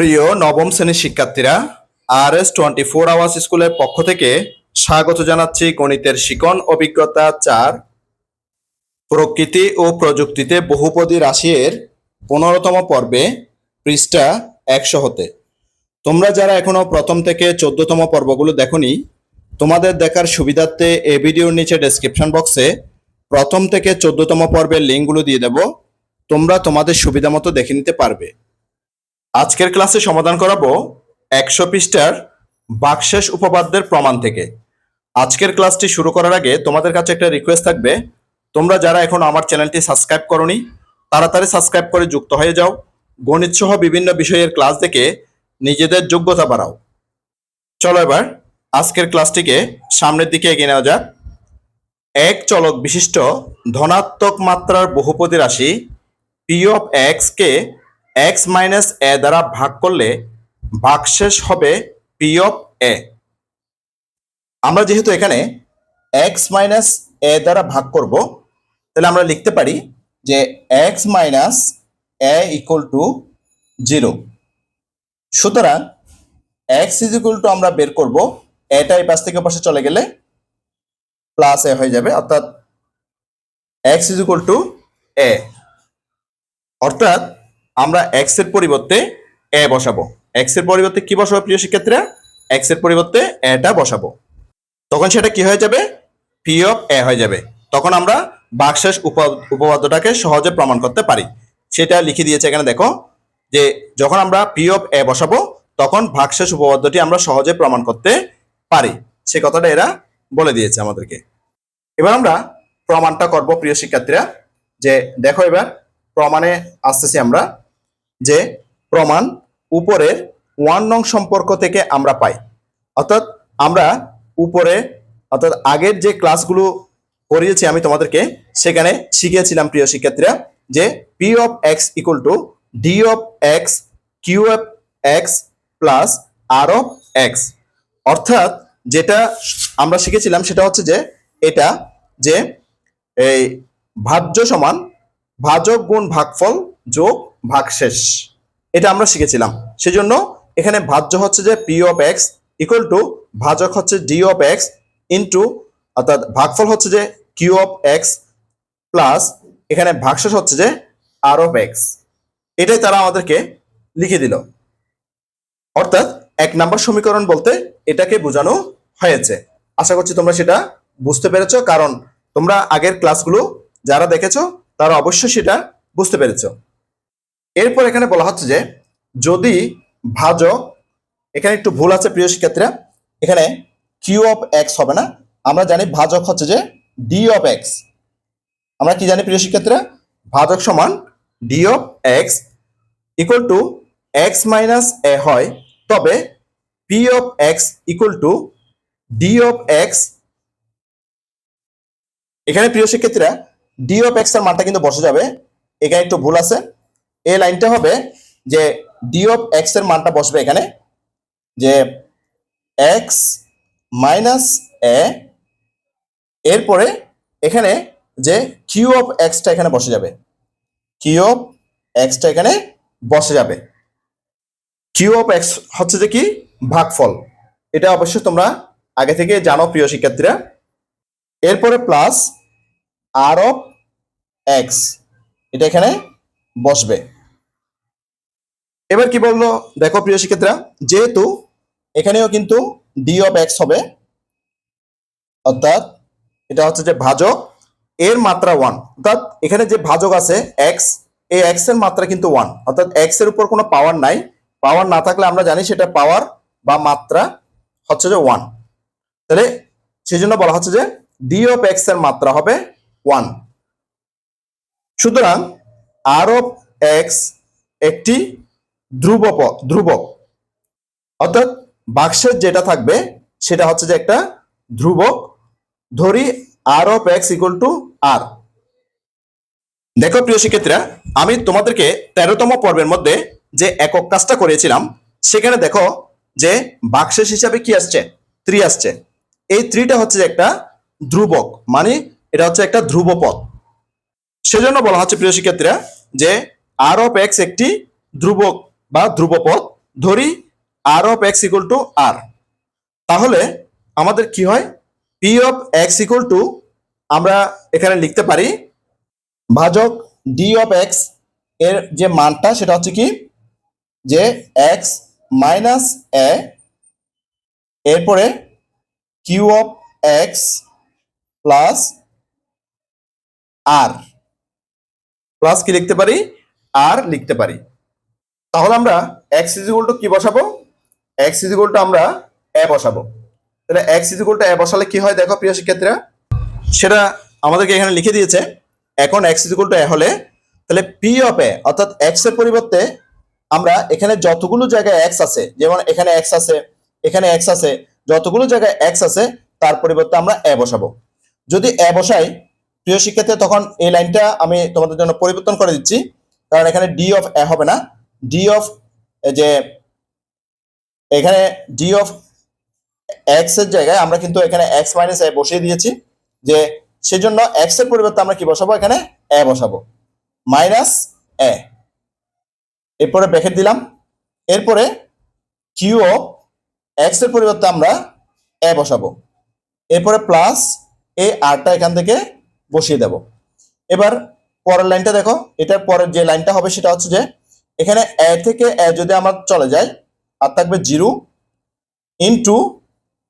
প্রিয় নবম শ্রেণীর শিক্ষার্থীরা, RS24 আওয়ার্স স্কুলের পক্ষ থেকে স্বাগত জানাচ্ছি গণিতের শিকন অভিজ্ঞতা 4 প্রকৃতি ও প্রযুক্তিতে বহুপদী রাশি এর 15তম পর্বে পৃষ্ঠা 100 হতে। তোমরা যারা এখনো প্রথম থেকে 14তম পর্বগুলো দেখোনি, তোমাদের দেখার সুবিধার্থে এই ভিডিওর নিচে ডেসক্রিপশন বক্সে প্রথম থেকে 14তম পর্বের লিঙ্কগুলো দিয়ে দেব। তোমরা তোমাদের সুবিধা মতো দেখে নিতে পারবে। আজকের ক্লাসে সমাধান করাবো 100 পৃষ্ঠার ভাগশেষ উপপাদ্যের প্রমাণ থেকে। আজকের ক্লাসটি শুরু করার আগে তোমাদের কাছে একটা রিকোয়েস্ট থাকবে, তোমরা যারা এখন আমার চ্যানেলটি সাবস্ক্রাইব করোনি তাড়াতাড়ি সাবস্ক্রাইব করে যুক্ত হয়ে যাও। গণিত সহ বিভিন্ন বিষয়ের ক্লাস দেখে নিজেদের যোগ্যতা বাড়াও। চলো এবার আজকের ক্লাসটিকে সামনের দিকে এগিয়ে নেওয়া যাক। এক চলক বিশিষ্ট ধনাত্মক মাত্রার বহুপদী রাশি p of x K x minus a দ্বারা ভাগ করলে ভাগশেষ হবে p অফ a। আমরা যেহেতু এখানে x মাইনাস a দ্বারা ভাগ করব, তাহলে আমরা লিখতে পারি যে x minus a equal to 0। সুতরাং x ইজ ইকুয়াল টু আমরা বের করব, এটা এই পাশ থেকে পাশে চলে গেলে প্লাস a হয়ে যাবে, অর্থাৎ x is equal two a। অর্থাৎ আমরা x এর পরিবর্তে a বসাবো। x এর পরিবর্তে কি বসাবো প্রিয় শিক্ষার্থীরা? x এর পরিবর্তে a বসাবো। তখন সেটা কি হয়ে যাবে? p অফ a হয়ে যাবে। তখন আমরা ভাগশেষ উপপাদ্যটাকে সহজে প্রমাণ করতে পারি। সেটা লিখে দিয়েছে এখানে, দেখো যে যখন আমরা p অফ a বসাবো তখন ভাগশেষ উপপাদ্যটি আমরা সহজে প্রমাণ করতে পারি। সে কথাটা এরা বলে দিয়েছে আমাদেরকে। এবার আমরা প্রমাণটা করব প্রিয় শিক্ষার্থীরা। যে দেখো এবার প্রমাণে আসতেছি আমরা, যে প্রমাণ উপরের 1 নং সম্পর্ক থেকে আমরা পাই। অর্থাৎ আমরা উপরে অর্থাৎ আগের যে ক্লাসগুলো করিয়েছি আমি তোমাদেরকে, সেখানে শিখিয়েছিলাম প্রিয় শিক্ষার্থীরা যে p of x equal to d of x q of x plus r of x। অর্থাৎ যেটা আমরা শিখেছিলাম সেটা হচ্ছে যে এটা যে এই ভাজ্য সমান ভাজক গুণ ভাগফল যোগ ভাগশেষ, এটা আমরা শিখেছিলাম। সেজন্য এখানে ভাজ্য হচ্ছে যে p of x equal to ভাজক হচ্ছে d অফ x ইন্টু অর্থাৎ ভাগফল হচ্ছে যে q অফ x প্লাস এখানে ভাগশেষ হচ্ছে যে r অফ x। এটাই তারা আমাদেরকে লিখে দিল। অর্থাৎ 1 নাম্বার সমীকরণ বলতে এটাকে বোঝানো হয়েছে। আশা করছি তোমরা সেটা বুঝতে পেরেছো, কারণ তোমরা আগের ক্লাসগুলো যারা দেখেছো তারা অবশ্যই সেটা বুঝতে পেরেছো। এরপর এখানে বলা হচ্ছে যে যদি ভাজক, এখানে একটু ভুল আছে প্রিয় শিক্ষার্থীরা, এখানে q অফ x হবে না, আমরা জানি ভাজক হচ্ছে যে d অফ x। আমরা কি জানি প্রিয় শিক্ষার্থীরা? ভাজক সমান d of x equal to x minus a হয়, তবে p of x equal to d of x। এখানে প্রিয় শিক্ষার্থীরা d অফ x এর মানটা কিন্তু বসে যাবে, এখানে একটু ভুল আছে। এই লাইনটা হবে যে d অফ x এর মানটা বসবে এখানে যে x মাইনাস a, এরপরে এখানে যে q অফ x টা এখানে বসে যাবে, q অফ x টা এখানে বসে যাবে। q অফ x হচ্ছে যে কি ভাগফল, এটা অবশ্যই তোমরা আগে থেকে জানো প্রিয় শিক্ষার্থীরা। এরপরে প্লাস r অফ x, এটা এখানে বসবে। এবার কি বললো দেখো প্রিয় শিক্ষার্থীরা, যেহেতু এখানেও কিন্তু d অফ x হবে, অর্থাৎ এটা হচ্ছে যে ভাজক এর মাত্রা 1, অর্থাৎ এখানে যে ভাজক আছে x, এই x এর মাত্রা কিন্তু 1, অর্থাৎ x এর উপর কোনো পাওয়ার নাই। পাওয়ার না থাকলে আমরা জানি সেটা পাওয়ার বা মাত্রা হচ্ছে যে 1। তাহলে সেই জন্য বলা হচ্ছে যে d অফ x এর মাত্রা হবে 1। সুতরাং r অফ x একটি ধ্রুবক, অর্থাৎ ভাগশেষ যেটা থাকবে সেটা হচ্ছে যে একটা ধ্রুবক। ধরি r of x equal to r। দেখো প্রিয় শিক্ষার্থীরা, আমি তোমাদেরকে 13তম পর্বের মধ্যে যে একক কাজটা করেছিলাম সেখানে দেখো যে ভাগশেষ হিসাবে কি আসছে? 3 আসছে। এই 3টা হচ্ছে একটা ধ্রুবক, মানে এটা হচ্ছে একটা ধ্রুবপদ। সেজন্য বলা হচ্ছে প্রিয় শিক্ষার্থীরা যে r অফ x একটি ধ্রুবক বা ধ্রুবপদ, ধরি আর অফ এক্স ইকুয়াল টু আর, তাহলে আমাদের কি হয়, P of x equal two আমরা এখানে লিখতে পারি ভাজক ডি অফ এক্স এর যে মানটা সেটা হচ্ছে কি, যে এক্স মাইনাস এ, এরপরে q of x plus r, plus কি লিখতে পারি, আর লিখতে পারি। তাহলে আমরা এক্স ইজ ইকুয়াল টু কি বসাবো, এক্স ইজ ইকুয়াল টু আমরা এ বসাবো। তাহলে এক্স ইজ ইকুয়াল টু এ বসালে কি হয় দেখো প্রিয় শিক্ষার্থীরা, সেটা আমাদেরকে এখানে লিখে দিয়েছে। এখন এক্স ইজ ইকুয়াল টু এ হলে তাহলে পি অফ এ অর্থাৎ এক্স এর পরিবর্তে আমরা এখানে যতগুলো জায়গায় এক্স আছে, যেমন এখানে এক্স আছে, এখানে এক্স আছে, যতগুলো জায়গায় এক্স আছে তার পরিবর্তে আমরা এ বসাবো। যদি এ বসাই প্রিয় শিক্ষার্থী, তখন এই লাইনটা আমি তোমাদের জন্য পরিবর্তন করে দিচ্ছি, কারণ এখানে ডি অফ এ হবে না, ডি অফ যে এখানে ডি অফ এক্স এর জায়গায় আমরা কিন্তু এখানে এক্স মাইনাস এ বসিয়ে দিয়েছি, যে সেজন্য এক্স এর পরিবর্তে আমরা কি বসাবো, এখানে এ বসাবো, মাইনাস এ, এরপরে ব্র্যাকেট দিলাম, এরপরে কিউ অফ এক্স এর পরিবর্তে আমরা এ বসাবো, এরপরে প্লাস এই আরটা এখান থেকে বসিয়ে দেব। এবার পরের লাইনটা দেখো, এটার পরের যে লাইনটা হবে সেটা হচ্ছে যে এখানে এ থেকে এ যদি আমার চলে যায় আর থাকবে 0 ইনটু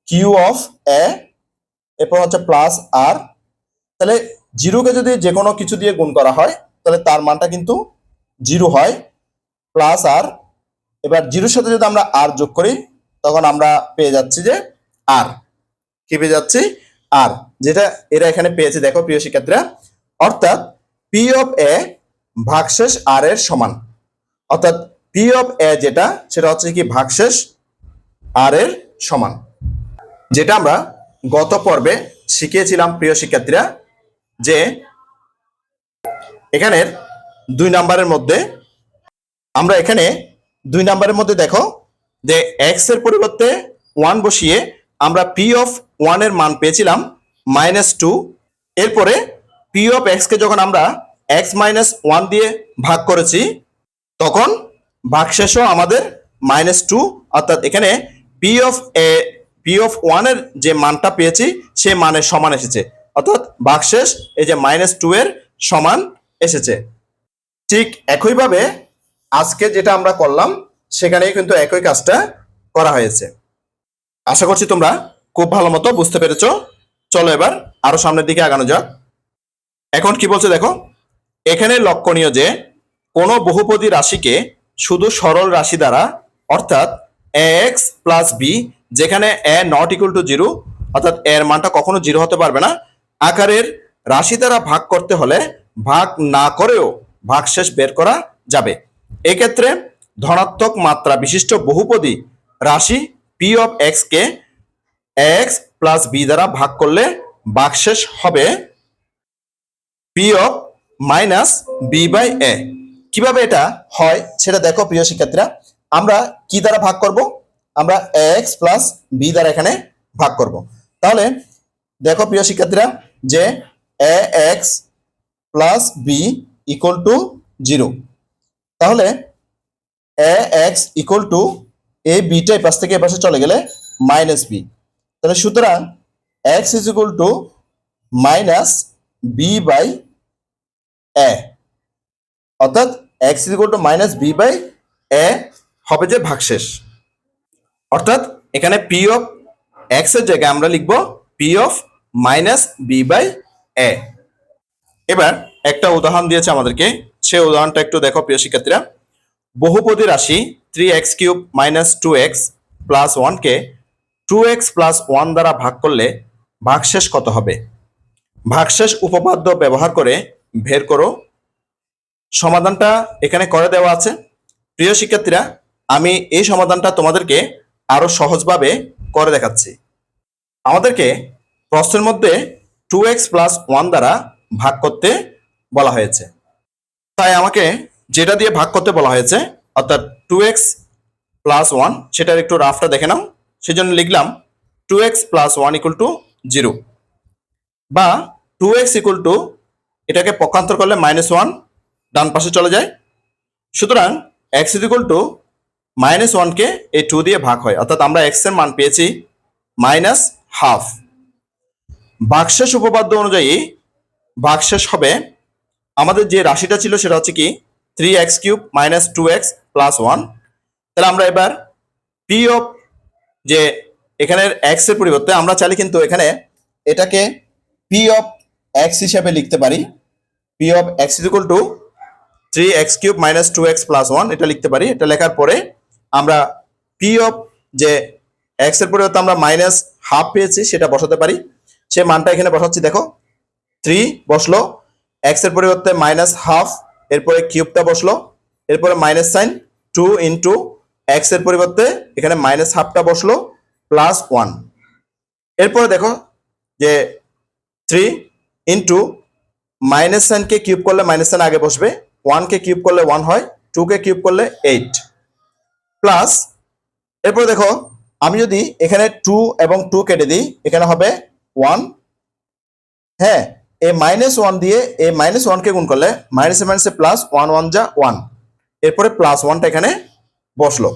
কিউ অফ এ, এরপর হচ্ছে প্লাস আর। তাহলে 0কে যদি যে কোনো কিছু দিয়ে গুণ করা হয় তাহলে তার মানটা কিন্তু 0 হয়, প্লাস আর। এবার 0-র সাথে যদি আমরা আর যোগ করি তখন আমরা পেয়ে যাচ্ছি যে আর, কি পেয়ে যাচ্ছি, আর, যেটা এরা এখানে পেয়েছে দেখো প্রিয় শিক্ষার্থীরা। অর্থাৎ পি অফ এ ভাগশেষ আর এর সমান, অর্থাৎ পি অফ এ যেটা সেটা হচ্ছে কি ভাগশেষ আর এর সমান, যেটা আমরা গত পর্বে শিখিয়েছিলাম প্রিয় শিক্ষার্থীরা, যে এখানের 2 নাম্বারের মধ্যে আমরা এখানে 2 নাম্বারের মধ্যে দেখো যে এক্স এর পরিবর্তে 1 বসিয়ে আমরা পি অফ 1 এর মান পেয়েছিলাম -2। এরপরে পি অফ এক্স কে যখন আমরা এক্স মাইনাস 1 দিয়ে ভাগ করেছি তখন ভাগশেষও আমাদের -2, অর্থাৎ এখানে পি অফ 1 এর যে মানটা পেয়েছি সে মানের সমান এসেছে, অর্থাৎ ভাগশেষ এই যে -2 এর সমান এসেছে। ঠিক একইভাবে আজকে যেটা আমরা করলাম সেখানেই কিন্তু একই কাজটা করা হয়েছে। আশা করছি তোমরা খুব ভালো মতো বুঝতে পেরেছো। চলো এবার আরো সামনের দিকে আগানো যাক। এখন কি বলছে দেখো, এখানে লক্ষণীয় যে কোনো বহুপদী রাশিকে শুধু সরল রাশি দ্বারা, অর্থাৎ ax প্লাস বি, যেখানে a নট ইকুয়াল টু 0, অর্থাৎ এর মানটা কখনো 0 হতে পারবে না, আকারের রাশি দ্বারা ভাগ করতে হলে ভাগ না করেও ভাগশেষ বের করা যাবে। এক্ষেত্রে ধনাত্মক মাত্রা বিশিষ্ট বহুপদী রাশি পি অফ এক্স কে এক্স প্লাস বি দ্বারা ভাগ করলে ভাগশেষ হবে P of minus B by A. কিভাবে এটা হয় সেটা দেখো প্রিয় শিক্ষার্থীরা, আমরা কি দ্বারা ভাগ করব, আমরা এক্স প্লাস বি দ্বারা এখানে ভাগ করব। তাহলে দেখো প্রিয় শিক্ষার্থীরা যে A X plus B equal to 0, তাহলে এ এক্স ইকুয়াল টু এই বিটা এই পাশ থেকে এই পাশে চলে গেলে মাইনাস বি, তাহলে সুতরাং X is equal to minus B by A, অর্থাৎ X is equal to minus B by A হবে যে ভাগশেষ। অর্থাৎ এখানে পি অফ এক্স এর জায়গায় আমরা লিখব P of minus B by A. এবার একটা উদাহরণ দিয়েছে আমাদেরকে, সেই উদাহরণটা একটু দেখো প্রিয় শিক্ষার্থীরা। বহুপদী রাশি 3x³ মাইনাস 2x প্লাস 1 কে 2x প্লাস 1 দ্বারা ভাগ করলে ভাগশেষ কত হবে? ভাগশেষ উপপাদ্য ব্যবহার করে বের করো। সমাধানটা এখানে করে দেওয়া আছে। প্রিয় শিক্ষার্থীরা, আমি এই সমাধানটা তোমাদেরকে আরো সহজভাবে করে দেখাচ্ছি। আমাদেরকে প্রশ্নের মধ্যে 2x প্লাস 1 দ্বারা ভাগ করতে বলা হয়েছে, তাই আমাকে যেটা দিয়ে ভাগ করতে বলা হয়েছে অর্থাৎ 2x প্লাস 1 সেটার একটু রাফটা দেখে নাও। সেজন্য লিখলাম 2x প্লাস 1 ইকুয়াল টু 0, বা 2x ইকুয়াল টু এটাকে পক্ষান্তর করলে -1 ডান পাশে চলে যায়। সুতরাং x ইকুয়াল টু -1কে এই 2 দিয়ে ভাগ হয়, অর্থাৎ আমরা x এর মান পেয়েছি -1/2। ভাগশেষ উপপাদ্য অনুযায়ী ভাগশেষ হবে, আমাদের যে রাশিটা ছিল সেটা হচ্ছে কি 3x³ - 2x + 1। তাহলে আমরা এবার p অফ, যে এখানের x এর পরিবর্তে আমরা চাইলে কিন্তু এখানে এটাকে p অফ x হিসেবে লিখতে পারি। p of x = 3x³ - 2x + 1 এটা লিখতে পারি। এটা লেখার পরে আমরা p অফ, যে x এর পরিবর্তে আমরা -1/2 পেয়েছি সেটা বসাতে পারি। সে মানটা এখানে বসাচ্ছি, দেখো 3 বসলো, x এর পরিবর্তে -1/2, এরপরে কিউবটা বসলো, এরপরে মাইনাস সাইন 2 ইন্টু x এর পরিবর্তে এখানে -1/2টা বসলো +1। এরপরে দেখো যে 3 ইন্টু মাইনাস সাইনকে কিউব করলে মাইনাস সাইন আগে বসবে, 1কে কিউব করলে 1 হয়, 2কে কিউব করলে 8 প্লাস, এরপরে দেখো আমি যদি এখানে 2 এবং 2 কেটে দিই এখানে হবে 1। হ্যাঁ, এই -1 দিয়ে এই -1কে গুণ করলে মাইনাসে মাইনাসে প্লাস, 1 1 যা 1, এরপরে +1টা এখানে বসলো।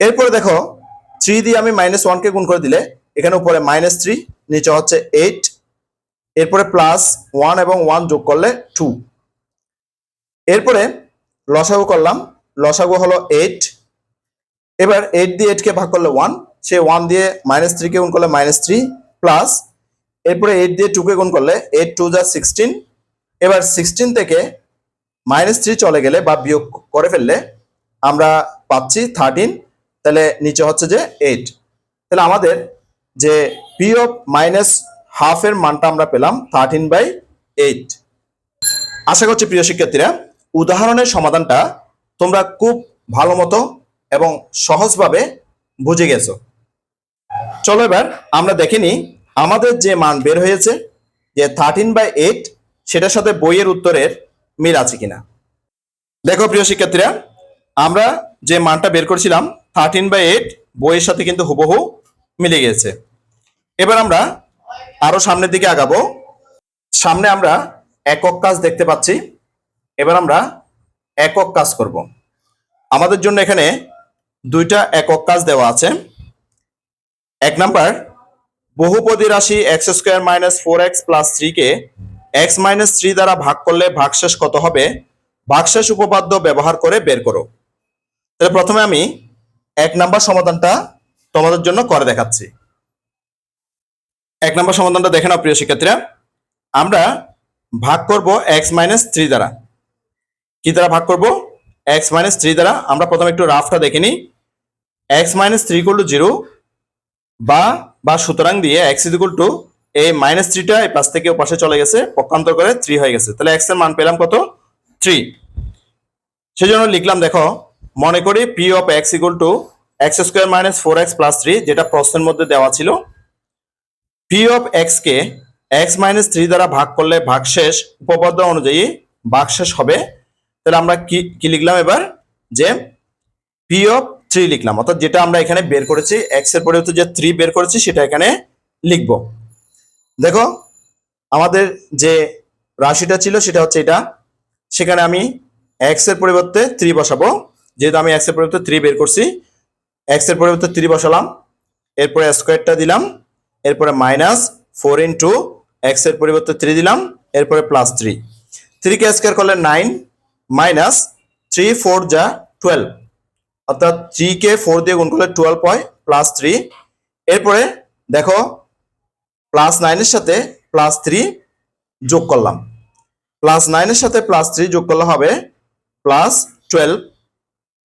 এরপরে দেখো 3 দিয়ে আমি -1কে গুণ করে দিলে এখানে উপরে -3, নিচে হচ্ছে 8, এরপরে +1 এবং 1 যোগ করলে 2। এরপরে লসাগু করলাম, লসাগু হলো 8। এবার 8 দিয়ে 8কে ভাগ করলে 1, সে 1 দিয়ে -3কে গুণ করলে -3 প্লাস, এরপরে 8 দিয়ে 2কে গুণ করলে 8 2 যা 16। এবার 16 থেকে -3 চলে গেলে বা বিয়োগ করে ফেললে আমরা পাচ্ছি 13, তাহলে নিচে হচ্ছে যে 8। তাহলে আমাদের যে p অফ -1/2 এর মানটা আমরা পেলাম 13/8। আশা করছি প্রিয় শিক্ষার্থীরা উদাহরণের সমাধানটা তোমরা খুব ভালো মতো এবং সহজভাবে বুঝে গেছো। চলো এবার আমরা দেখে নিই আমাদের যে মান বের হয়েছে যে 13/8 সেটার সাথে বইয়ের উত্তরের মিল আছে কিনা। দেখো প্রিয় শিক্ষার্থীরা, আমরা যে মানটা বের করেছিলাম 13/8 বইয়ের সাথে কিন্তু হুবহু মিলে গেছে। এবার আমরা আরো সামনের দিকে আগাবো। সামনে আমরা একক কাজ দেখতে পাচ্ছি। এবার আমরা একক কাজ করব। আমাদের জন্য এখানে দুইটা একক কাজ দেওয়া আছে। 1 নাম্বার, বহুপদী রাশি x² - 4x + 3 কে x - 3 দ্বারা ভাগ করলে ভাগশেষ কত হবে, ভাগশেষ উপপাদ্য ব্যবহার করে বের করো। তাহলে প্রথমে আমি 1 নাম্বার সমাধানটা তোমাদের জন্য করে দেখাচ্ছি। 1 নাম্বার সমাধানটা দেখে নাও প্রিয় শিক্ষার্থীরা। আমরা ভাগ করব x - 3 দ্বারা। কি দ্বারা ভাগ করব? x - 3 দ্বারা। আমরা প্রথমে একটু রাফটা দেখে নিই। x - 3 = 0 বা সুতরাং দিয়ে x = এই -3টা এই পাশ থেকে ওপাশে চলে গেছে, পক্ষান্তর করে 3 হয়ে গেছে। তাহলে x এর মান পেলাম কত? 3। সেজন্য লিখলাম, দেখো মনে করি p of x = x² - 4x + 3 যেটা প্রশ্নের মধ্যে দেওয়া ছিল। p of x K x - 3 দ্বারা ভাগ করলে ভাগশেষ উপপাদ্য অনুযায়ী ভাগশেষ হবে। তাহলে আমরা কি লিখলাম এবার, যে p অফ 3 লিখলাম, অর্থাৎ যেটা আমরা এখানে বের করেছি x এর পরিবর্তে যে 3 বের করেছি সেটা এখানে লিখব। দেখো আমাদের যে রাশিটা ছিল সেটা হচ্ছে এটা, সেখানে আমি x এর পরিবর্তে 3 বসাবো। যেহেতু আমি x এর পরিবর্তে 3 বের করছি, x এর পরিবর্তে 3 বসালাম, এরপরে স্কয়ারটা দিলাম, এরপরে -4 ইন্টু x এর পরিবর্তে 3 দিলাম, এরপরে +3। 3 কে স্কয়ার করলে 9 -3 4 যা 12, অর্থাৎ 3 কে 4 দিয়ে গুণ করলে 12 হয়, +3। এরপরে দেখো +9 এর সাথে +3 যোগ করলাম, +9 এর সাথে +3 যোগ করলে হবে +12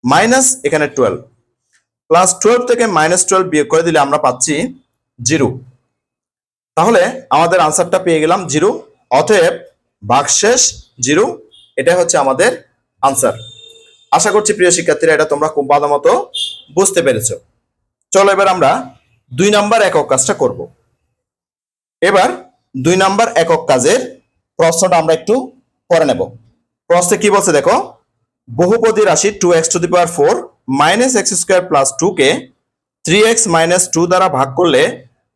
মাইনাস এখানে 12, +12 থেকে -12 বিয়োগ করে দিলে আমরা পাচ্ছি 0। তাহলে আমাদের আনসারটা পেয়ে গেলাম 0। অতএব ভাগশেষ 0, এটা হচ্ছে আমাদের আনসার। আশা করছি প্রিয় শিক্ষার্থীরা এটা তোমরা খুব ভালো মতো বুঝতে পেরেছো। চলো এবার আমরা 2 নাম্বার একক কাজটা করব। এবার 2 নাম্বার একক কাজের প্রশ্নটা আমরা একটু পড়ে নেব। প্রশ্নে কি বলছে দেখো, বহুপদী রাশি 2x⁴ - x² + 2 কে 3x - 2 দ্বারা ভাগ করলে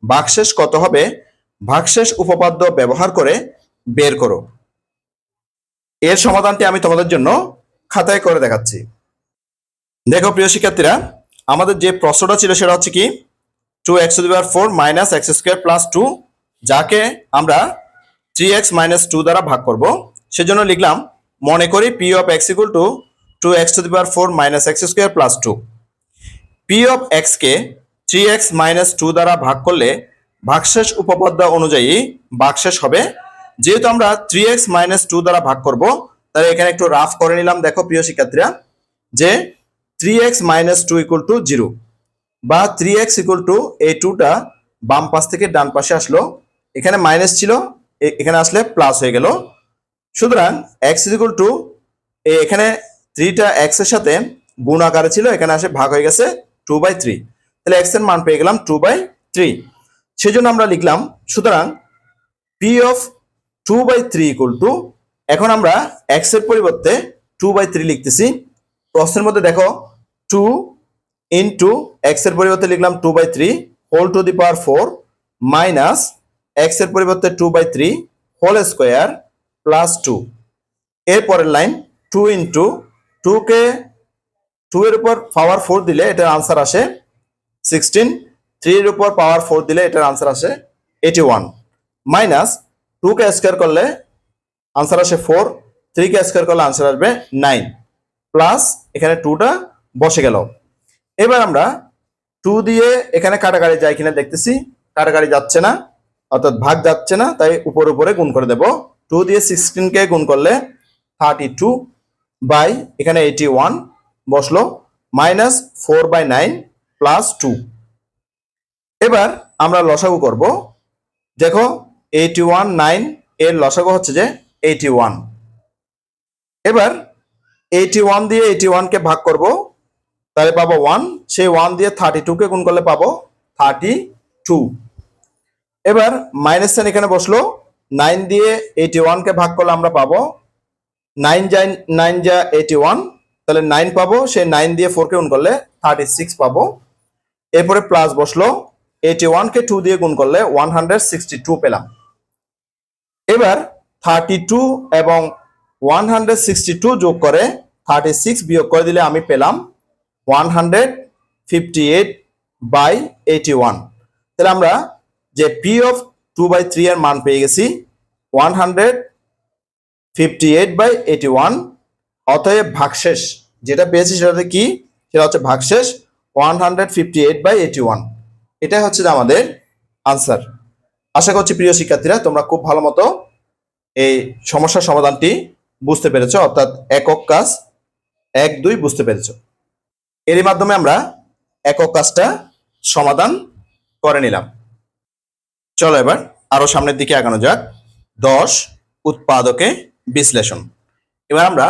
ভাগশেষ কত হবে, ভাগশেষ উপপাদ্য ব্যবহার করে বের করো। এর সমাধানটি আমি তোমাদের জন্য খাতায় করে দেখাচ্ছি। দেখো প্রিয় শিক্ষার্থীরা, আমাদের যে প্রশ্নটা ছিল সেটা হচ্ছে কি 2x⁴ minus x square plus 2, যাকে আমরা 3x - 2 দ্বারা ভাগ করব। সেজন্য লিখলাম মনে করি p of x equal to 2x⁴ minus x square plus 2। p of x K 3x - 2 দ্বারা ভাগ করলে ভাগশেষ উপপাদ্য অনুযায়ী ভাগশেষ হবে। যেহেতু আমরা 3x - 2 দ্বারা ভাগ করব, তাহলে এখানে একটু রাফ করে নিলাম। দেখো প্রিয় শিক্ষার্থীরা, যে 3x - 2 = 0 বা 3x এই 2টা বাম পাশ থেকে ডান পাশে আসলো, এখানে মাইনাস ছিল, এখানে আসলে প্লাস হয়ে গেল। সুতরাং x এখানে 3টা x এর সাথে গুণ আকারে ছিল, এখানে আসে ভাগ হয়ে গেছে 2/3। তাহলে x এর মান পেয়ে গেলাম 2/3। সেজন্য আমরা লিখলাম, সুতরাং p of 2/3 এখন আমরা x এর পরিবর্তে 2/3 লিখতেছি। প্রশ্নের মধ্যে দেখো 2 ইন্টু x এর পরিবর্তে লিখলাম 2/3 whole to the power 4 minus x এর পরিবর্তে 2/3 হোল স্কোয়ার প্লাস 2। এর পরের লাইন 2 ইন্টু 2 কে 2 এর উপর পাওয়ার 4 দিলে এটার আনসার আসে 16, 3 এর উপর পাওয়ার 4 দিলে এটার আনসার আসে 81, মাইনাস 2 কে স্কোয়ার করলে আনসার আসে 4, 3 কে স্কোয়ার করলে আনসার আসবে 9, প্লাস এখানে 2টা বসে গেল। এবার আমরা 2 দিয়ে এখানে কাটাকাটি যায় কিনা দেখতেছি, কাটাকাটি যাচ্ছে না, অর্থাৎ ভাগ যাচ্ছে না, তাই উপরে গুণ করে দেব। 2 দিয়ে 16 কে গুণ করলে 32 বাই এখানে 81 বসলো, মাইনাস 4/9 প্লাস 2। এবার আমরা লসাগু করব। দেখো 81 9 এর লসাগু হচ্ছে যে 81। এবার 81 দিয়ে 81 কে ভাগ করব, তাহলে পাবো 1, সেই 1 দিয়ে 32 কে গুণ করলে পাবো 32। এবার মাইনাস সাইন এখানে বসলো, 9 দিয়ে 81 কে ভাগ করলে আমরা পাবো 9 যা 81, তাহলে 9 পাবো, সেই 9 দিয়ে 4 কে গুণ করলে 36 পাবো। এরপরে প্লাস বসলো, 81 কে 2 দিয়ে গুণ করলে 162 পেলাম। এবার 32 এবং 162 যোগ করে 36 বিয়োগ করে দিলে আমি পেলাম 158/81। তাহলে আমরা যে p of 2/3 এর মান পেয়ে গেছি 158/81। অতএব ভাগশেষ যেটা পেয়েছি সেটা কি, সেটা হচ্ছে ভাগশেষ 158/81। এটাই হচ্ছে আমাদের আনসার। আশা করছি প্রিয় শিক্ষার্থীরা তোমরা খুব ভালো মতো এই সমস্যার সমাধানটি বুঝতে পেরেছো, অর্থাৎ একক কাজ 1 2 বুঝতে পেরেছো। এরই মাধ্যমে আমরা একক কাজটা সমাধান করে নিলাম। চলো এবার আরো সামনের দিকে আগানো যাক। 10 উৎপাদকে বিশ্লেষণ। এবার আমরা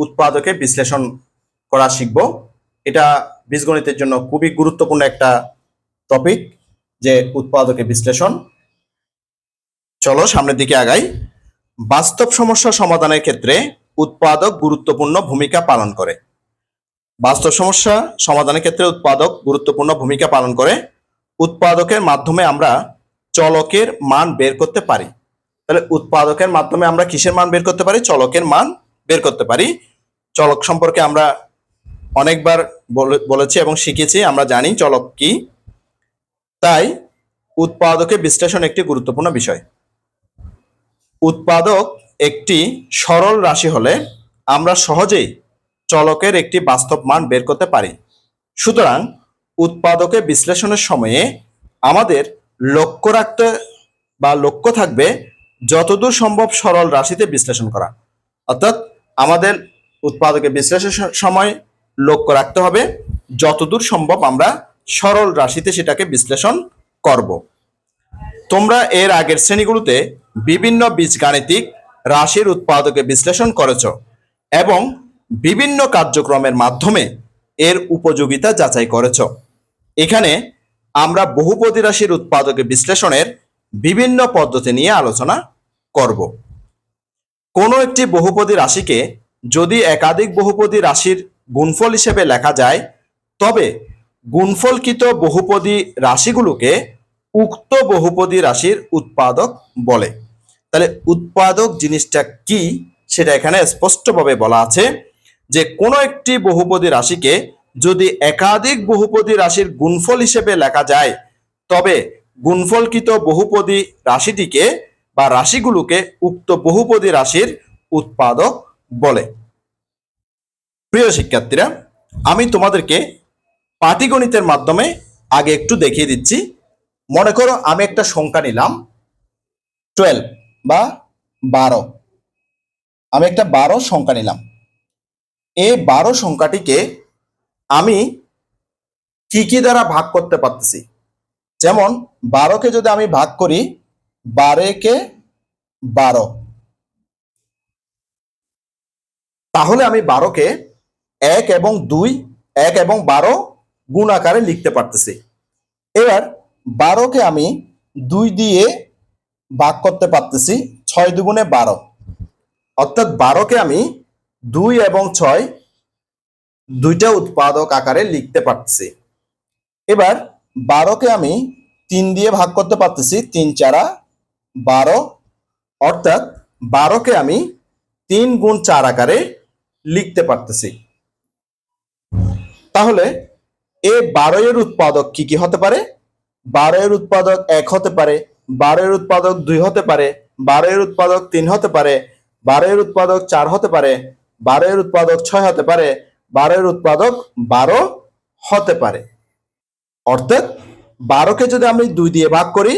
উৎপাদকে বিশ্লেষণ করা শিখব। এটা বীজগণিতের জন্য খুবই গুরুত্বপূর্ণ একটা টপিক, যে উৎপাদকে বিশ্লেষণ। চলো সামনের দিকে আগাই। বাস্তব সমস্যা সমাধানের ক্ষেত্রে উৎপাদক গুরুত্বপূর্ণ ভূমিকা পালন করে। বাস্তব সমস্যা সমাধানের ক্ষেত্রে উৎপাদক গুরুত্বপূর্ণ ভূমিকা পালন করে। উৎপাদকের মাধ্যমে আমরা চলকের মান বের করতে পারি। তাহলে উৎপাদকের মাধ্যমে আমরা কিসের মান বের করতে পারি? চলকের মান বের করতে পারি। চলক সম্পর্কে আমরা অনেকবার বলেছি এবং শিখেছি, আমরা জানি চলক কি। তাই উৎপাদকে বিশ্লেষণ একটি গুরুত্বপূর্ণ বিষয়। উৎপাদক একটি সরল রাশি হলে আমরা সহজেই চলকের একটি বাস্তব মান বের করতে পারি। সুতরাং উৎপাদকে বিশ্লেষণের সময়ে আমাদের লক্ষ্য রাখতে বা লক্ষ্য থাকবে যতদূর সম্ভব সরল রাশিতে বিশ্লেষণ করা। অর্থাৎ আমাদের উৎপাদকে বিশ্লেষণের সময় লক্ষ্য রাখতে হবে যতদূর সম্ভব আমরা সরল রাশিতে সেটাকে বিশ্লেষণ করব। তোমরা এর আগের শ্রেণীগুলোতে বিভিন্ন বীজগাণিতিক রাশির উৎপাদকে বিশ্লেষণ করেছ এবং বিভিন্ন কার্যক্রমের মাধ্যমে এর উপযোগিতা যাচাই করেছ। এখানে আমরা বহুপদী রাশির উৎপাদকে বিশ্লেষণের বিভিন্ন পদ্ধতি নিয়ে আলোচনা করব। কোনো একটি বহুপদী রাশিকে যদি একাধিক বহুপদী রাশির গুণফল হিসেবে লেখা যায়, তবে গুণফলকৃত বহুপদী রাশিগুলোকে উক্ত বহুপদী রাশির উৎপাদক বলে। তাহলে উৎপাদক জিনিসটা কি সেটা এখানে স্পষ্টভাবে বলা আছে, যে কোনো একটি বহুপদী রাশিকে যদি একাধিক বহুপদী রাশির গুণফল হিসেবে লেখা যায় তবে গুণফলকৃত বহুপদী রাশিটিকে বা রাশিগুলোকে উক্ত বহুপদী রাশির উৎপাদক বলে। প্রিয় শিক্ষার্থীরা, আমি তোমাদেরকে পাটিগণিতের মাধ্যমে আগে একটু দেখিয়ে দিচ্ছি। মনে করো আমি একটা সংখ্যা নিলাম 12 বা 12। আমি একটা 12 সংখ্যা নিলাম। এই 12 সংখ্যাটিকে আমি কি দ্বারা ভাগ করতে পারতেছি। যেমন 12কে যদি আমি ভাগ করি 12 12, তাহলে আমি 12কে 1 এবং 2, 1 এবং 12 গুণ আকারে লিখতে পারতেছি। এবার 12কে আমি 2 দিয়ে ভাগ করতে পারতেছি 6 দুগুণে 12, অর্থাৎ 12কে আমি 2 এবং 6 দুইটা উৎপাদক আকারে লিখতে পারতেছি। এবার 12কে আমি 3 দিয়ে ভাগ করতে পারতেছি 3 4 12, অর্থাৎ 12কে আমি 3 গুণ 4 আকারে লিখতে পারতেছি। তাহলে এই 12 এর উৎপাদক কি হতে পারে? 12 এর উৎপাদক 1 হতে পারে, 12 এর উৎপাদক 2 হতে পারে, 12 এর উৎপাদক 3 হতে পারে, 12 এর উৎপাদক 4 হতে পারে, 12 এর উৎপাদক 6 হতে পারে, 12 এর উৎপাদক 12 হতে পারে। অর্থাৎ 12কে যদি আমি 2 দিয়ে ভাগ করি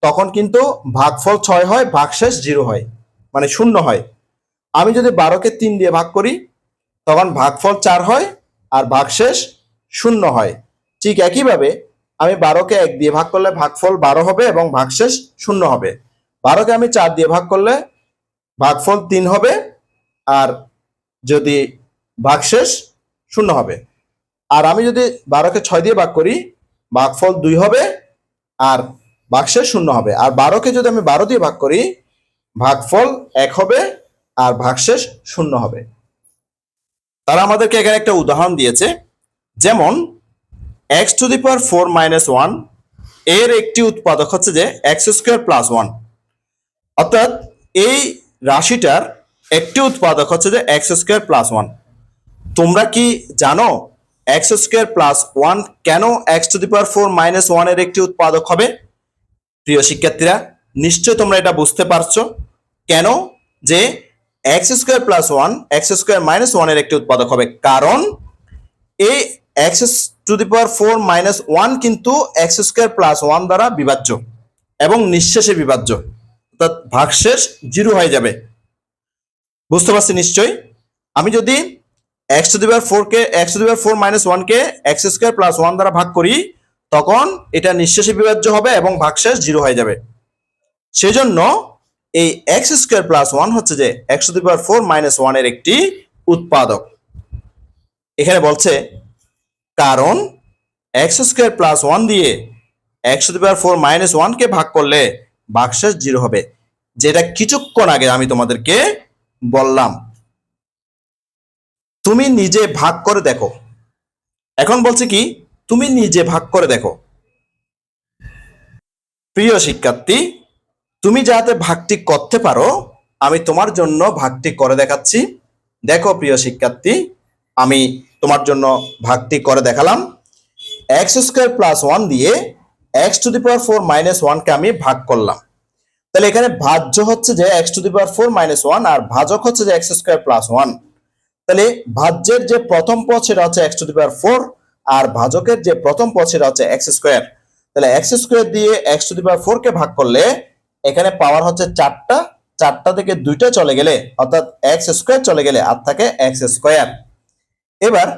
তখন কিন্তু ভাগফল 6 হয়, ভাগশেষ 0 হয়, মানে 0 হয়। আমি যদি 12কে 3 দিয়ে ভাগ করি তখন ভাগফল 4 হয় আর ভাগশেষ 0 হয়। ঠিক একইভাবে আমি 12কে 1 দিয়ে ভাগ করলে ভাগফল 12 হবে এবং ভাগশেষ 0 হবে। 12কে আমি 4 দিয়ে ভাগ করলে ভাগফল 3 হবে আর যদি ভাগশেষ 0 হবে। আর আমি যদি 12কে 6 দিয়ে ভাগ করি ভাগফল 2 হবে আর ভাগশেষ 0 হবে। আর 12কে যদি আমি 12 দিয়ে ভাগ করি ভাগফল 1 হবে আর ভাগশেষ 0 হবে। তারা আমাদেরকে এখানে একটা উদাহরণ দিয়েছে, যেমন x⁴ - 1 এর একটি উৎপাদক হচ্ছে যে x² + 1, অর্থাৎ এই রাশিটার একটি উৎপাদক হচ্ছে যে x² + 1। তোমরা কি জানো x² + 1 কেন x⁴ - 1 এর একটি উৎপাদক হবে? প্রিয় শিক্ষার্থীরা, নিশ্চয় তোমরা এটা বুঝতে পারছো কেন যে x² + 1 x² - 1 এর একটি উৎপাদক হবে। কারণ এই x⁴ - 1 কিন্তু x² + 1 দ্বারা বিভাজ্য এবং নিঃশেষে বিভাজ্য, অর্থাৎ ভাগশেষ 0 হয়ে যাবে। বুঝতে পারছি নিশ্চয়ই? আমি যদি x⁴ কে x⁴ - 1 কে x² + 1 দ্বারা ভাগ করি তখন এটা নিঃশেষে বিভাজ্য হবে এবং ভাগশেষ 0 হয়ে যাবে। সেজন্য এই x² + 1 হচ্ছে যে x⁴ - 1 এর একটি উৎপাদক। এখানে বলছে কারণ x² + 1 দিয়ে x⁴ - 1 কে ভাগ করলে ভাগশেষ 0 হবে, যেটা কিছুক্ষণ আগে আমি তোমাদেরকে বললাম। তুমি নিজে ভাগ করে দেখো। এখন বলছে কি তুমি নিজে ভাগ করে দেখো। প্রিয় শিক্ষার্থী, তুমি যাতে ভাগটি করতে পারো আমি তোমার জন্য ভাগটি করে দেখাচ্ছি। দেখো প্রিয় শিক্ষার্থী, আমি তোমার জন্য ভাগটি করে দেখালাম। x² + 1 দিয়ে x⁴ - 1 কে আমি ভাগ করলাম। তাহলে এখানে ভাজ্য হচ্ছে যে x⁴ - 1 আর ভাজক হচ্ছে যে x² + 1। তাহলে ভাজ্যের যে প্রথম পদ সেটা হচ্ছে x⁴ আর ভাজকের যে প্রথম পদ সেটা হচ্ছে x²। তাহলে x² দিয়ে x⁴ কে ভাগ করলে এখানে পাওয়ার হচ্ছে 4টা, 4টা থেকে 2টা চলে গেলে অর্থাৎ x² চলে গেলে আর থাকে x²। এবার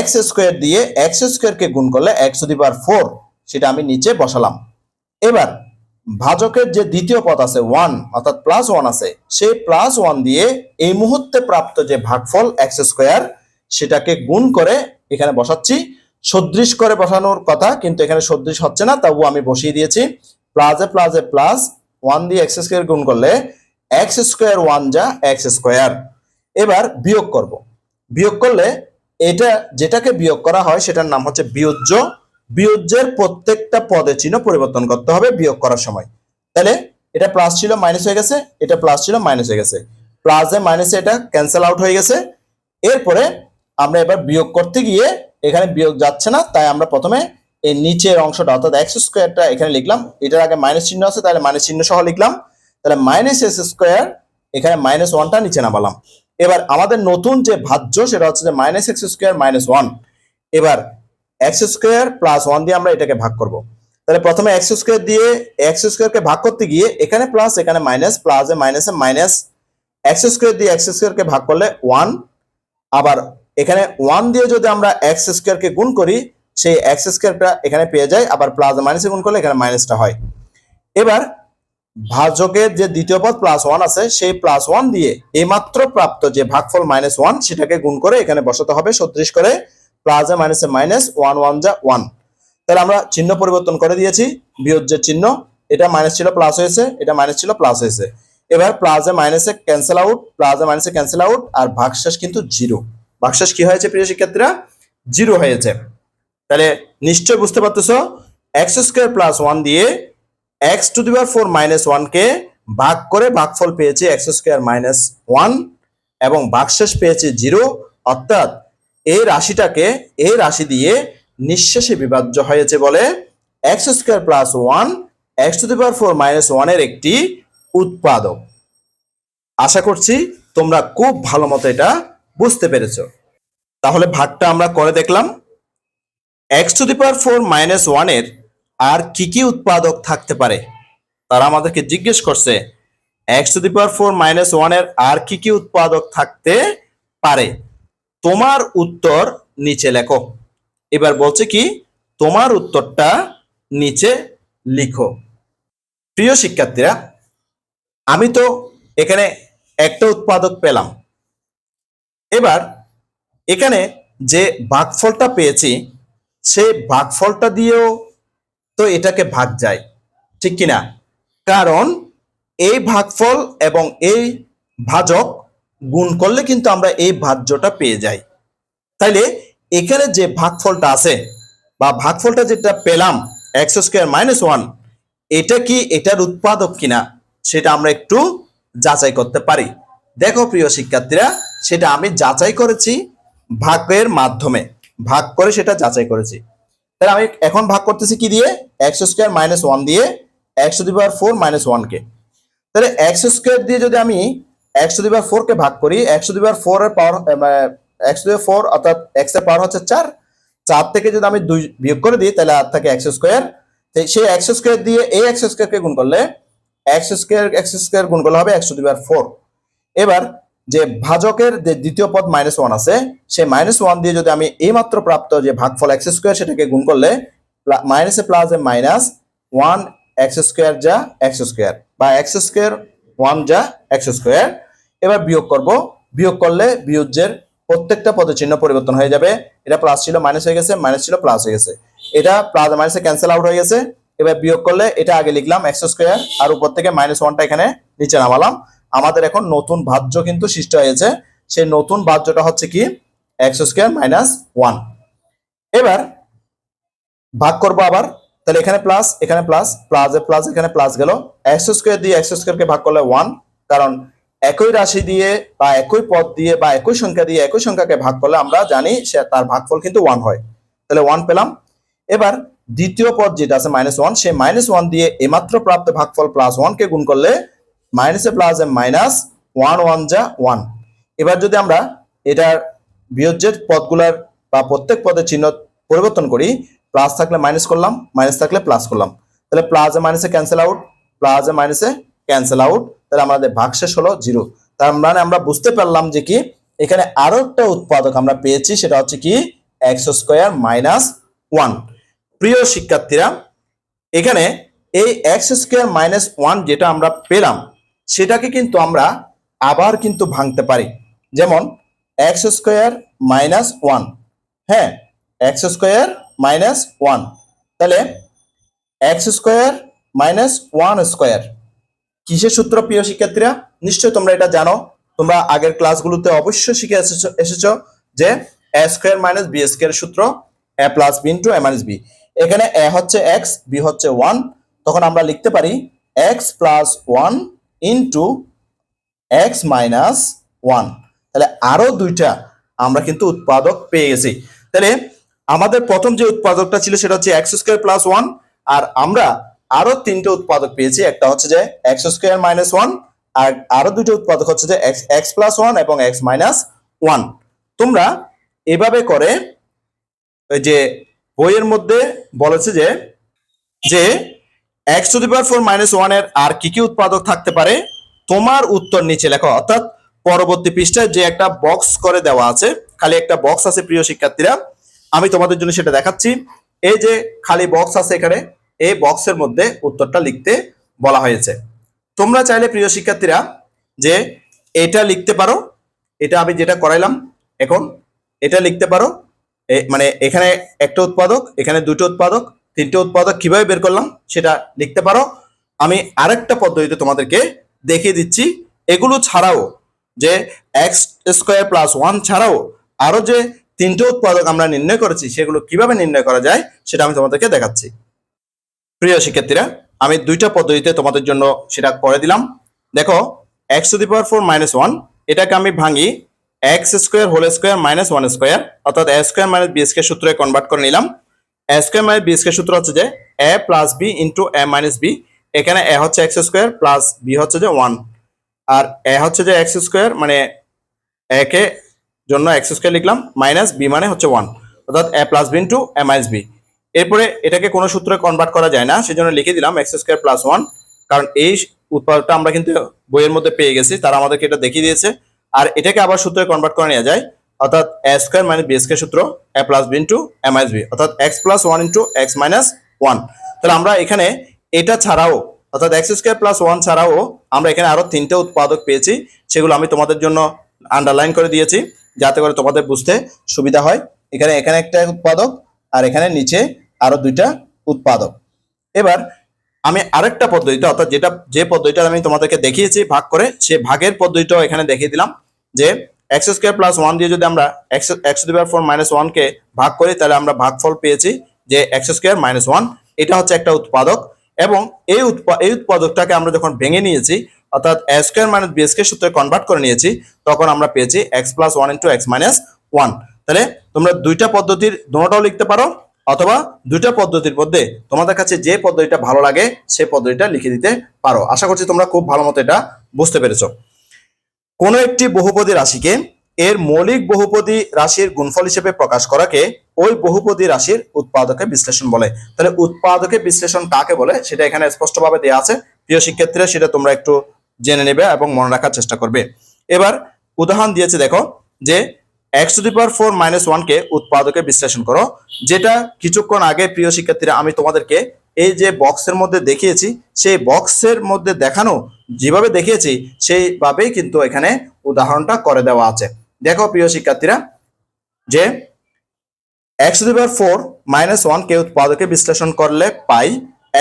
x² দিয়ে x² কে গুণ করলে x⁴, সেটা আমি নিচে বসালাম। এবার ভাজকের যে দ্বিতীয় পদ আছে 1 অর্থাৎ +1 আছে, সেই +1 দিয়ে এই মুহূর্তে প্রাপ্ত যে ভাগফল x², সেটাকে গুণ করে এখানে বসাচ্ছি। সদৃশ করে বসানোর কথা কিন্তু এখানে সদৃশ হচ্ছে না, তবু আমি বসিয়ে দিয়েছি। প্লাসে প্লাসে প্লাস 1 দিয়ে x² গুণ করলে x² 1 যা x²। এবার বিয়োগ করব। বিয়োগ করলে এটা যেটাকে বিয়োগ করা হয় সেটার নাম হচ্ছে বিয়োজ্য। বিয়োজ্যের প্রত্যেকটা পদের চিহ্ন পরিবর্তন করতে হবে বিয়োগ করার সময়। তাহলে এটা প্লাস ছিল মাইনাস হয়ে গেছে, এটা প্লাস ছিল মাইনাস হয়ে গেছে, প্লাসে মাইনাসে এটা ক্যান্সেল আউট হয়ে গেছে। এরপরে আমরা এবার বিয়োগ করতে গিয়ে এখানে বিয়োগ যাচ্ছে না, তাই আমরা প্রথমে এই নিচের অংশটা অর্থাৎ এক্স স্কোয়ারটা এখানে লিখলাম, এটার আগে মাইনাস চিহ্ন আছে তাহলে মাইনাস চিহ্ন সহ লিখলাম, তাহলে মাইনাস এক্স স্কোয়ার, এখানে মাইনাস ওয়ানটা নিচে নামালাম। এবার আমাদের নতুন যে ভাজ্য সেটা হচ্ছে যে minus x square minus one. এবার এক্স স্কোয়ার প্লাস ওয়ান দিয়ে আমরা এটাকে ভাগ করব। তাহলে প্রথমে এক্স স্কোয়ার দিয়ে এক্স স্কোয়ারকে ভাগ করতে গিয়ে এখানে প্লাস এখানে মাইনাস, প্লাসে মাইনাসে মাইনাস, এক্স স্কোয়ার দিয়ে এক্স স্কোয়ারকে ভাগ করলে ওয়ান, আবার এখানে ওয়ান দিয়ে যদি আমরা এক্স স্কোয়ারকে গুণ করি সেই এক্স স্কোয়ারটা এখানে পেয়ে যায়, আবার প্লাস মাইনাসে গুণ করলে এখানে মাইনাসটা হয়। এবার ভাজকের যে দ্বিতীয় পদ প্লাস ওয়ান আছে সেই প্লাস ওয়ান দিয়ে এইমাত্র প্রাপ্ত যে ভাগফল মাইনাস ওয়ান সেটাকে গুণ করে এখানে বসাতে হবে 36 করে, প্লাসে মাইনাসে মাইনাস, ওয়ান ওয়ান যা ওয়ান। তাহলে আমরা চিহ্ন পরিবর্তন করে দিয়েছি, বিয়োজ্যের চিহ্ন, এটা মাইনাস ছিল প্লাস হয়েছে, এটা মাইনাস ছিল প্লাস হয়েছে। এবার প্লাসে মাইনাসে ক্যান্সেল আউট, প্লাসে মাইনাসে ক্যান্সেল আউট, আর ভাগশেষ কিন্তু জিরো। ভাগশেষ কি হয়েছে প্রিয় শিক্ষার্থীরা? জিরো হয়েছে। তাহলে নিশ্চয় বুঝতে পারতেছো এক্স স্কোয়ার প্লাস ওয়ান দিয়ে x to the power 4 minus ওয়ানকে ভাগ করে ভাগফল পেয়েছি এক্স স্কোয়ার মাইনাস ওয়ান এবং ভাগশেষ পেয়েছি জিরো, অর্থাৎ এই রাশিটাকে এই রাশি দিয়ে নিঃশেষে বিভাজ্য হয়েছে বলে x square plus one x to the power 4 minus ওয়ানের একটি উৎপাদক। আশা করছি তোমরা খুব ভালো মতো এটা বুঝতে পেরেছো। তাহলে ভাগটা আমরা করে দেখলাম। X to the power 4 minus ওয়ানের আর কি কি উৎপাদক থাকতে পারে? তারা আমাদেরকে জিজ্ঞেস করছে x to the power 4 minus ওয়ানের আর কি কি উৎপাদক থাকতে পারে। তোমার উত্তর নিচে লেখো। এবার বলছে কি তোমার উত্তরটা নিচে লিখো। প্রিয় শিক্ষার্থীরা, আমি তো এখানে একটা উৎপাদক পেলাম। এবার এখানে যে ভাগফলটা পেয়েছি সেই ভাগফলটা দিয়েও তো এটাকে ভাগ যায়, ঠিক কিনা? কারণ এই ভাগফল এবং এই ভাজক গুণ করলে কিন্তু আমরা এই ভাজ্যটা পেয়ে যাই। তাইলে এখানে যে ভাগফলটা আছে বা ভাগফলটা যেটা পেলাম এক্স স্কোয়ার মাইনাস ওয়ান, এটা কি এটার উৎপাদক কিনা সেটা আমরা একটু যাচাই করতে পারি। দেখো প্রিয় শিক্ষার্থীরা, সেটা আমি যাচাই করেছি ভাগের মাধ্যমে, ভাগ করে সেটা যাচাই করেছি। তাহলে আমি এখন ভাগ করতেছি কি দিয়ে? এক্স স্কোয়ার মাইনাস ওয়ান দিয়ে x to the power 4 minus ওয়ানকে। তাহলে এক্স স্কোয়ার দিয়ে যদি আমি এক্স টু দি পাওয়ার 4 কে ভাগ করি, এক্স টু দি পাওয়ার 4 এর power x to the power 4 অর্থাৎ এক্স এর পাওয়ার হচ্ছে 4, 4 থেকে যদি আমি 2 বিয়োগ করে দিই তাহলে আর থাকে এক্স স্কোয়ার। সেই এক্স স্কোয়ার দিয়ে এই এক্স স্কোয়ারকে গুণ করলে এক্স স্কোয়ার গুণ করলে হবে এক্স টু দি পাওয়ার 4। এবার যে ভাজকের যে দ্বিতীয় পদ মাইনাস ওয়ান আছে সেই মাইনাস ওয়ান দিয়ে যদি আমি এইমাত্র প্রাপ্ত যে ভাগফল এক্স স্কোয়ার সেটাকে গুণ করলে মাইনাসে প্লাসে মাইনাস ওয়ান এক্স স্কোয়ার যা এক্স স্কোয়ার, বা এক্স স্কোয়ার ওয়ান যা এক্স স্কোয়ার। এবার বিয়োগ করব, বিয়োগ করলে বিয়োজ্যের প্রত্যেকটা পদে চিহ্ন পরিবর্তন হয়ে যাবে। এটা প্লাস ছিল মাইনাস হয়ে গেছে, মাইনাস ছিল প্লাস হয়ে গেছে, এটা প্লাস মাইনাসে ক্যান্সেল আউট হয়ে গেছে। এবার বিয়োগ করলে এটা আগে লিখলাম এক্স স্কোয়ার আর উপর থেকে মাইনাস ওয়ানটা এখানে নিচে নামালাম। আমাদের এখন নতুন ভাজ্য কিন্তু সৃষ্টি হয়েছে, সেই নতুন ভাজ্যটা হচ্ছে কি এক্স স্কোয়ার মাইনাস ওয়ান। এবার ভাগ করবো আবার, তাহলে এখানে প্লাস এখানে প্লাস, প্লাসে প্লাস এখানে প্লাস গেল, এক্স স্কোয়ার দিয়ে এক্স স্কোয়ারকে ভাগ করলে ওয়ান, কারণ একই রাশি দিয়ে বা একই পদ দিয়ে বা একই সংখ্যা দিয়ে একই সংখ্যাকে ভাগ করলে আমরা জানি সে তার ভাগফল কিন্তু ওয়ান হয়। তাহলে ওয়ান পেলাম। এবার দ্বিতীয় পদ যেটা আছে মাইনাস ওয়ান, সেই মাইনাস ওয়ান দিয়ে এইমাত্র প্রাপ্ত ভাগফল প্লাস ওয়ানকে গুণ করলে মাইনাসে প্লাসে মাইনাস, ওয়ান ওয়ান যা ওয়ান। এবার যদি আমরা এটার বিয়োজ্যের পদগুলার বা প্রত্যেক পদের চিহ্ন পরিবর্তন করি, প্লাস থাকলে মাইনাস করলাম, মাইনাস থাকলে প্লাস করলাম, তাহলে প্লাসে মাইনাসে ক্যান্সেল আউট, প্লাসে মাইনাসে ক্যান্সেল আউট, তাহলে আমাদের ভাগশেষ হলো জিরো। তার মানে আমরা বুঝতে পারলাম যে কি এখানে আরো একটা উৎপাদক আমরা পেয়েছি, সেটা হচ্ছে কি এক্স স্কোয়ার মাইনাস ওয়ান। প্রিয় শিক্ষার্থীরা, এখানে এই এক্স স্কোয়ার মাইনাস ওয়ান যেটা আমরা পেলাম সেটাকে কিন্তু আমরা আবার কিন্তু ভাঙতে পারি। যেমন এক্স স্কোয়ার মাইনাস ওয়ান, হ্যাঁ এক্স স্কোয়ার মাইনাস ওয়ান, তাহলে x square minus one square কিসের সূত্র প্রিয় শিক্ষার্থীরা? নিশ্চয়ই তোমরা এটা জানো, তোমরা আগের ক্লাসগুলোতে অবশ্যই শিখে এসেছো যে এ স্কোয়ার মাইনাস বি স্কোয়ার সূত্র, এ প্লাস বি ইন্টু এ মাইনাস বি। এখানে এ হচ্ছে এক্স, বি হচ্ছে ওয়ান, তখন আমরা লিখতে পারি x plus one into X minus one. তাহলে আরো দুইটা আমরা কিন্তু উৎপাদক পেয়ে গেছি। তাহলে আমাদের প্রথম যে উৎপাদকটা ছিল সেটা হচ্ছে এক্স স্কোয়ার প্লাস ওয়ান, আর আমরা আরো তিনটে উৎপাদক পেয়েছি। একটা হচ্ছে যে এক্স স্কোয়ার মাইনাস ওয়ান, আর আরো দুটো উৎপাদক হচ্ছে যে এক্স এক্স প্লাস ওয়ান এবং এক্স মাইনাস ওয়ান। তোমরা এভাবে করে ওই যে বইয়ের মধ্যে বলেছে যে যে X to the power four minus one এর আর কি কি উৎপাদক থাকতে পারে তোমার উত্তর নিচে লেখো। অর্থাৎ পরবর্তী পৃষ্ঠায় যে একটা বক্স করে দেওয়া আছে, খালি একটা বক্স আছে প্রিয় শিক্ষার্থীরা, আমি তোমাদের জন্য সেটা দেখাচ্ছি। এই যে খালি বক্স আছে এখানে, এই বক্সের মধ্যে উত্তরটা লিখতে বলা হয়েছে। তোমরা চাইলে প্রিয় শিক্ষার্থীরা যে এটা লিখতে পারো, এটা আমি যেটা করাইলাম এখন, এটা লিখতে পারো। মানে এখানে একটা উৎপাদক, এখানে দুটো উৎপাদক, তিনটে উৎপাদক কিভাবে বের করলাম সেটা লিখতে পারো। আমি আরেকটা পদ্ধতিতে তোমাদেরকে দেখিয়ে দিচ্ছি। এগুলো ছাড়াও যে এক্স স্কোয়ার প্লাস ওয়ান ছাড়াও আরো যে তিনটে উৎপাদক আমরা নির্ণয় করেছি সেগুলো কিভাবে নির্ণয় করা যায় সেটা আমি তোমাদেরকে দেখাচ্ছি। প্রিয় শিক্ষার্থীরা, আমি দুইটা পদ্ধতিতে তোমাদের জন্য সেটা করে দিলাম। দেখো, x to the power four minus one, এটাকে আমি ভাঙি x square whole square minus one square, অর্থাৎ a square minus b square সূত্রে কনভার্ট করে নিলাম। A square minus b square সূত্র হচ্ছে যে এ প্লাস বি ইন্টু এ মাইনাস বি। এখানে এ হচ্ছে এক্স স্কোয়ার প্লাস বি হচ্ছে যে ওয়ান, আর এ হচ্ছে যে এক্স স্কোয়ার মানে একে জন্য এক্স স্কোয়ার লিখলাম, মাইনাস বি মানে হচ্ছে ওয়ান, অর্থাৎ এ প্লাস বি ইন্টু এ মাইনাস বি। এরপরে এটাকে কোনো সূত্রে কনভার্ট করা যায় না, সেজন্য লিখে দিলাম এক্স স্কোয়ার প্লাস ওয়ান, কারণ এই উৎপাদকটা আমরা কিন্তু বইয়ের মধ্যে পেয়ে গেছি, তারা আমাদেরকে এটা দেখিয়ে দিয়েছে। আর এটাকে আবার সূত্রে কনভার্ট করে নেওয়া যায়, অর্থাৎ a square minus b square সূত্র এ প্লাস বি ইন্টু এ মাইনাস বি, অর্থাৎ X plus one into X minus one. তাহলে আমরা এখানে এটা ছাড়াও, অর্থাৎ এক্স স্কোয়ার প্লাস ওয়ান ছাড়াও আমরা এখানে আরো তিনটে উৎপাদক পেয়েছি, সেগুলো আমি তোমাদের জন্য আন্ডারলাইন করে দিয়েছি যাতে করে তোমাদের বুঝতে সুবিধা হয়। এখানে এখানে একটা উৎপাদক, আর এখানে নিচে আরো দুইটা উৎপাদক। এবার আমি আরেকটা পদ্ধতিতে, অর্থাৎ যেটা যে পদ্ধতিটা আমি তোমাদেরকে দেখিয়েছি ভাগ করে, সে ভাগের পদ্ধতিটাও এখানে দেখিয়ে দিলাম। যে এক্স স্কোয়ার প্লাস ওয়ান দিয়ে যদি আমরা x to the power four minus ওয়ানকে ভাগ করি, তাহলে আমরা ভাগফল পেয়েছি যে এক্স স্কোয়ার মাইনাস ওয়ান। এটা হচ্ছে একটা উৎপাদক, এবং এই উৎপাদকটাকে আমরা যখন ভেঙে নিয়েছি, অর্থাৎ a square minus b square সূত্রে কনভার্ট করে নিয়েছি, তখন আমরা পেয়েছি x plus one into X minus one. তাহলে তোমরা দুইটা পদ্ধতির দুটোটাও লিখতে পারো, অথবা দুইটা পদ্ধতির মধ্যে তোমাদের কাছে যে পদ্ধতিটা ভালো লাগে সেই পদ্ধতিটা লিখে দিতে পারো। আশা করছি তোমরা খুব ভালো মতো এটা বুঝতে পেরেছো। কোনো একটি বহুপদী রাশিকে এর মৌলিক বহুপদী রাশির গুণফল হিসেবে প্রকাশ করাকে ওই বহুপদী রাশির উৎপাদকে বিশ্লেষণ বলে। তাহলে উৎপাদকে বিশ্লেষণ কাকে বলে সেটা এখানে স্পষ্টভাবে দেওয়া আছে। প্রিয় শিক্ষার্থীরা, সেটা তোমরা একটু জেনে নেবে এবং মনে রাখার চেষ্টা করবে। এবার উদাহরণ দিয়েছে, দেখো যে X to the power four minus ওয়ানকে উৎপাদকে বিশ্লেষণ করো। যেটা কিছুক্ষণ আগে প্রিয় শিক্ষার্থীরা আমি তোমাদেরকে এই যে বক্সের মধ্যে দেখিয়েছি, সেই বক্সের মধ্যে দেখানো যেভাবে দেখিয়েছি সেইভাবেই কিন্তু এখানে উদাহরণটা করে দেওয়া আছে। দেখো প্রিয় শিক্ষার্থীরা, যে X to the power four minus ওয়ানকে উৎপাদকে বিশ্লেষণ করলে পাই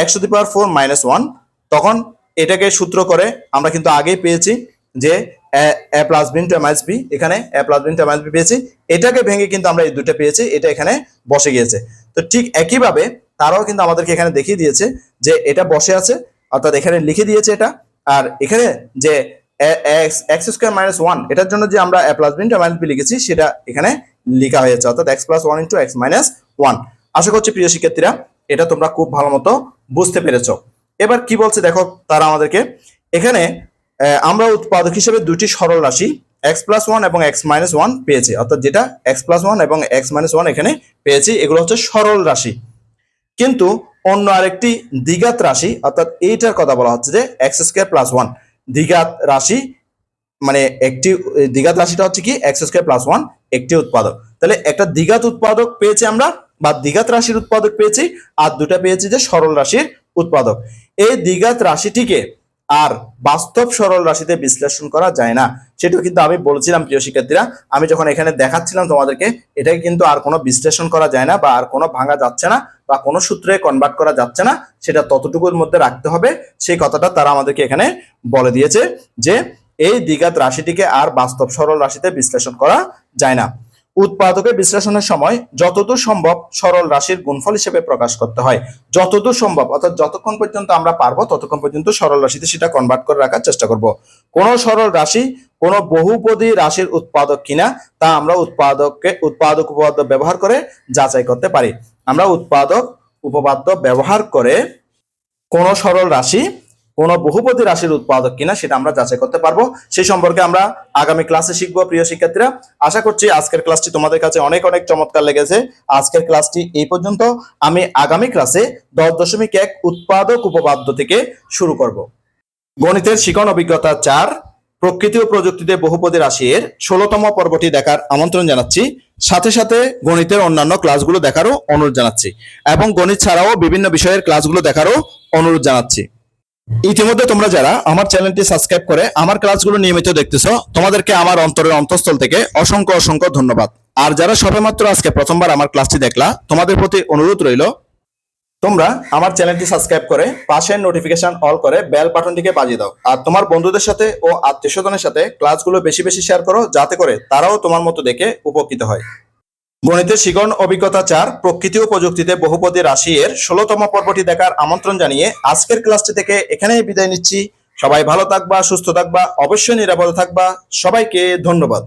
X to the power four minus one. তখন এটাকে সূত্র করে আমরা কিন্তু আগেই পেয়েছি যে এ প্লাস বি ইন্টু এ মাইনাস বি, এখানে A plus B into A minus B পেয়েছি। এটাকে ভেঙে কিন্তু আমরা এই দুটো পেয়েছি, এটা এখানে বসে গিয়েছে। তো ঠিক একইভাবে তারাও কিন্তু আমাদেরকে এখানে দেখিয়ে দিয়েছে যে এটা বসে আছে, অর্থাৎ এখানে লিখে দিয়েছে এটা। আর এখানে যে এক্স স্কোয়ার মাইনাস ওয়ান, এটার জন্য যে আমরা A plus B into A minus B লিখেছি সেটা এখানে লেখা হয়েছে, অর্থাৎ X plus one into X minus one. আশা করছি প্রিয় শিক্ষার্থীরা এটা তোমরা খুব ভালো মতো বুঝতে পেরেছো। এবার কি বলছে দেখো তারা আমাদেরকে, এখানে আমরা উৎপাদক হিসেবে দুটি সরল রাশি এক্স প্লাস ওয়ান এবং এক্স মাইনাস ওয়ান পেয়েছি, অর্থাৎ যেটা এক্স প্লাস ওয়ান এবং এক্স মাইনাস ওয়ান এখানে পেয়েছি, এগুলো হচ্ছে সরল রাশি। কিন্তু অন্য আরেকটি দ্বিঘাত রাশি, অর্থাৎ এইটার কথা বলা হচ্ছে যে এক্স স্কোয়ার প্লাস ওয়ান দ্বিঘাত রাশি, মানে একটি দ্বিঘাত রাশিটা হচ্ছে কি এক্স স্কোয়ার প্লাস ওয়ান একটি উৎপাদক। তাহলে একটা দ্বিঘাত উৎপাদক পেয়েছি আমরা, বা দ্বিঘাত রাশির উৎপাদক পেয়েছি, আর দুটা পেয়েছি যে সরল রাশির উৎপাদক। এই দ্বিঘাত রাশিটিকে আর বাস্তব সরল রাশিতে বিশ্লেষণ করা যায় না, সেটা কিন্তু আমি বলছিলাম প্রিয় শিক্ষার্থীরা। আমি যখন এখানে দেখাচ্ছিলাম তোমাদেরকে, এটাকে কিন্তু আর কোনো বিশ্লেষণ করা যায় না, বা আর কোনো ভাঙা যাচ্ছে না, বা কোনো সূত্রে কনভার্ট করা যাচ্ছে না, সেটা ততটুকুর মধ্যে রাখতে হবে। সেই কথাটা তারা আমাদেরকে এখানে বলে দিয়েছে যে এই দ্বিঘাত রাশিটিকে আর বাস্তব সরল রাশিতে বিশ্লেষণ করা যায় না। উৎপাদকে বিশ্লেষণের সময় যতদূর সম্ভব সরল রাশির গুণফল হিসেবে প্রকাশ করতে হয়। যতদূর সম্ভব, অর্থাৎ যতক্ষণ পর্যন্ত আমরা পারবো ততক্ষণ পর্যন্ত সরল রাশিতে সেটা কনভার্ট করে রাখার চেষ্টা করব। কোন সরল রাশি কোনো বহুপদী রাশির উৎপাদক কিনা তা আমরা উৎপাদক উপপাদ্য ব্যবহার করে যাচাই করতে পারি। আমরা উৎপাদক উপপাদ্য ব্যবহার করে কোন সরল রাশি কোন বহুপদী রাশির উৎপাদক কিনা সেটা আমরা যাচাই করতে পারবো। সেই সম্পর্কে আমরা আগামী ক্লাসে শিখবো প্রিয় শিক্ষার্থীরা। আশা করছি আজকের ক্লাসটি তোমাদের কাছে অনেক অনেক চমৎকার লেগেছে। আজকের ক্লাসটি এই পর্যন্ত। আমি আগামী ক্লাসে 10.1 উৎপাদক উপপাদ্য থেকে শুরু করব। গণিতের শিখন অভিজ্ঞতা 4 প্রকৃতি ও প্রযুক্তিতে বহুপদী রাশি এর 16তম পর্বটি দেখার আমন্ত্রণ জানাচ্ছি। সাথে সাথে গণিতের অন্যান্য ক্লাসগুলো দেখারও অনুরোধ জানাচ্ছি এবং গণিত ছাড়াও বিভিন্ন বিষয়ের ক্লাসগুলো দেখারও অনুরোধ জানাচ্ছি। ইতিমধ্যে তোমরা যারা আমার চ্যানেলটি সাবস্ক্রাইব করে আমার ক্লাসগুলো নিয়মিত দেখতেছো, তোমাদেরকে আমার অন্তরের অন্তঃস্থল থেকে অসংখ্য অসংখ্য ধন্যবাদ। আর যারা সবেমাত্র আজকে প্রথমবার আমার ক্লাসটি দেখলা, তোমাদের প্রতি অনুরোধ রইল তোমরা আমার চ্যানেলটি সাবস্ক্রাইব করে পাশের নোটিফিকেশন অল করে বেল বাটনটিকে বাজিয়ে দাও। আর তোমার বন্ধুদের সাথে ও আত্মীয়স্বজনের সাথে ক্লাসগুলো বেশি বেশি শেয়ার করো, যাতে করে তারাও তোমার মতো দেখে উপকৃত হয়। গণিতের শিখন অভিজ্ঞতা 4 প্রকৃতি ও প্রযুক্তিতে বহুপদী রাশি এর 16তম পর্বটি দেখার আমন্ত্রণ জানিয়ে আজকের ক্লাসটি থেকে এখানেই বিদায় নিচ্ছি। সবাই ভালো থাকবা, সুস্থ থাকবা, অবশ্যই নিরাপদে থাকবা। সবাইকে ধন্যবাদ।